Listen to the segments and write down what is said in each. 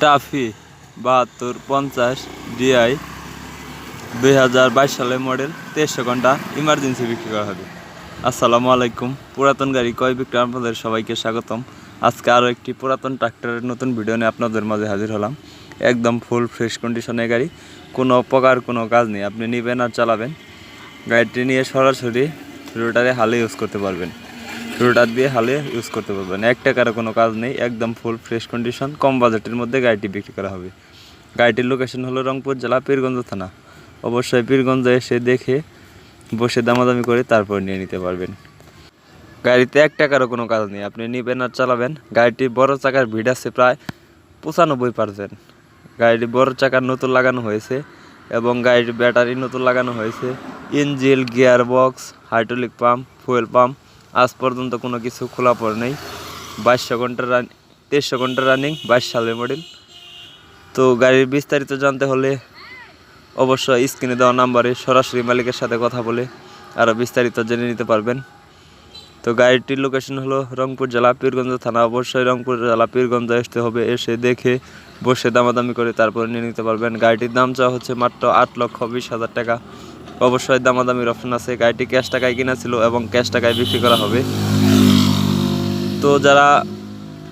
Toffee 7250 DI 2022 সালের model 2300 ঘন্টা emergency বিক্রি করা হবে। আসসালামু আলাইকুম, পুরাতন গাড়ি ক্রয় বিক্রয় আপনাদের সবাইকে স্বাগতম। আজকে আরও একটি পুরাতন ট্রাক্টরের নতুন ভিডিও নিয়ে আপনাদের মাঝে হাজির হলাম। একদম ফুল ফ্রেশ কন্ডিশনের গাড়ি, কোনো প্রকার কোনো কাজ নেই, আপনি নেবেন আর চালাবেন। গাড়িটি নিয়ে সরাসরি রোটারে হালে ইউজ করতে পারবেন, রোটার দিয়ে হালে ইউজ করতে পারবেন। 1 টাকারও কোনো কাজ নেই, একদম ফুল ফ্রেশ কন্ডিশন, কম বাজেটের মধ্যে গাড়িটি বিক্রি করা হবে। গাড়িটির লোকেশন হলো রংপুর জেলা পীরগঞ্জ থানা। অবশ্যই পীরগঞ্জে এসে দেখে বসে দামাদামি করে তারপর নিয়ে নিতে পারবেন। গাড়িতে 1 টাকারও কোনো কাজ নেই, আপনি নেবেন আর চালাবেন। গাড়িটির বড় চাকার ভিড আছে প্রায় 95%। গাড়িটি বড় চাকার নতুন লাগানো হয়েছে এবং গাড়ির ব্যাটারি নতুন লাগানো হয়েছে। Engine, gear box, hydraulic pump, fuel pump আজ পর্যন্ত কোনো কিছু খোলা পড়ে নেই। 2300 ঘন্টা রানিং, 22 সালের মডেল। তো গাড়ির বিস্তারিত জানতে হলে অবশ্যই স্ক্রিনে দেওয়া নাম্বারে সরাসরি মালিকের সাথে কথা বলে আরও বিস্তারিত জেনে নিতে পারবেন। তো গাড়িটির লোকেশন হলো রংপুর জেলা পীরগঞ্জ থানা। অবশ্যই রংপুর জেলা পীরগঞ্জ আসতে হবে, এসে দেখে বসে দামাদামি করে তারপর নিয়ে নিতে পারবেন। গাড়িটির দাম চাওয়া হচ্ছে মাত্র 8,20,000 টাকা। অবশ্যই দামাদামির অপশন আছে। গাড়িটি ক্যাশ টাকায় কিনা ছিল এবং ক্যাশ টাকায় বিক্রি করা হবে। তো যারা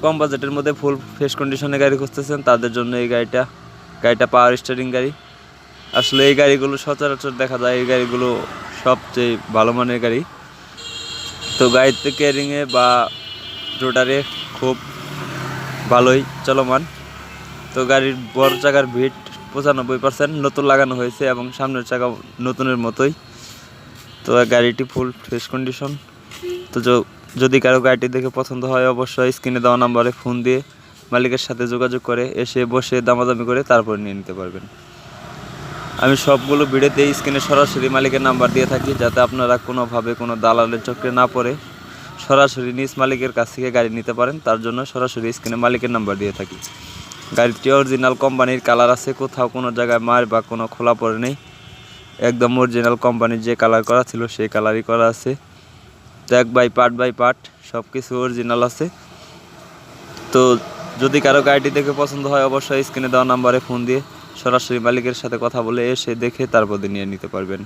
কম বাজেটের মধ্যে ফুল ফ্রেশ কন্ডিশনে গাড়ি খুঁজতেছেন তাদের জন্য এই গাড়িটা পাওয়ার স্টিয়ারিং গাড়ি। আসলে এই গাড়িগুলো সচরাচর দেখা যায়, এই গাড়িগুলো সবচেয়ে ভালো মানের গাড়ি। তো গাড়িতে কেয়ারিংয়ে বা রোটারে খুব ভালোই চলমান। তো গাড়ির বড় চাকার ভিট 95% নতুন লাগানো হয়েছে এবং সামনের চাকা নতুনের মতোই। তো গাড়িটি ফুল ফ্রেশ কন্ডিশন। তো যদি কারো গাড়িটি দেখে পছন্দ হয় অবশ্যই স্ক্রিনে দেওয়া নাম্বারে ফোন দিয়ে মালিকের সাথে যোগাযোগ করে এসে বসে দামাদামি করে তারপর নিয়ে নিতে পারবেন। আমি সবগুলো ভিডিওতে স্ক্রিনে সরাসরি মালিকের নাম্বার দিয়ে থাকি, যাতে আপনারা কোনোভাবে কোনো দালালের চক্রে না পড়ে সরাসরি নিজ মালিকের কাছ থেকে গাড়ি নিতে পারেন। তার জন্য সরাসরি স্ক্রিনে মালিকের নাম্বার দিয়ে থাকি। গাড়িটি অরিজিনাল কোম্পানির কালার আছে, কোথাও কোনো জায়গায় মার বা কোনো খোলা পড়ে নেই। একদম অরিজিনাল কোম্পানির যে কালার করা ছিল সেই কালারই করা আছে। ট্যাগ বাই পার্ট সব কিছু অরিজিনাল আছে। তো যদি কারো গাড়িটি দেখে পছন্দ হয় অবশ্যই স্ক্রিনে দেওয়া নাম্বারে ফোন দিয়ে সরাসরি মালিকের সাথে কথা বলে এসে দেখে তারপর নিয়ে নিতে পারবেন।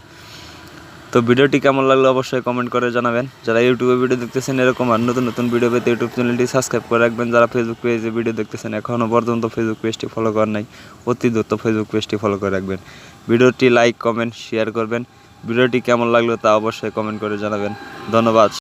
তো ভিডিওটি কেমন লাগলো অবশ্যই কমেন্ট করে জানাবেন। যারা ইউটিউবে ভিডিও দেখতেছেন এরকম আর নতুন নতুন ভিডিও পেতে ইউটিউব চ্যানেলটি সাবস্ক্রাইব করে রাখবেন। যারা ফেসবুক পেজে ভিডিও দেখতেছেন এখনও পর্যন্ত ফেসবুক পেজটি ফলো করেন নাই, অতি দ্রুত ফেসবুক পেজটি ফলো করে রাখবেন। ভিডিওটি লাইক, কমেন্ট, শেয়ার করবেন। ভিডিওটি কেমন লাগলো তা অবশ্যই কমেন্ট করে জানাবেন। ধন্যবাদ।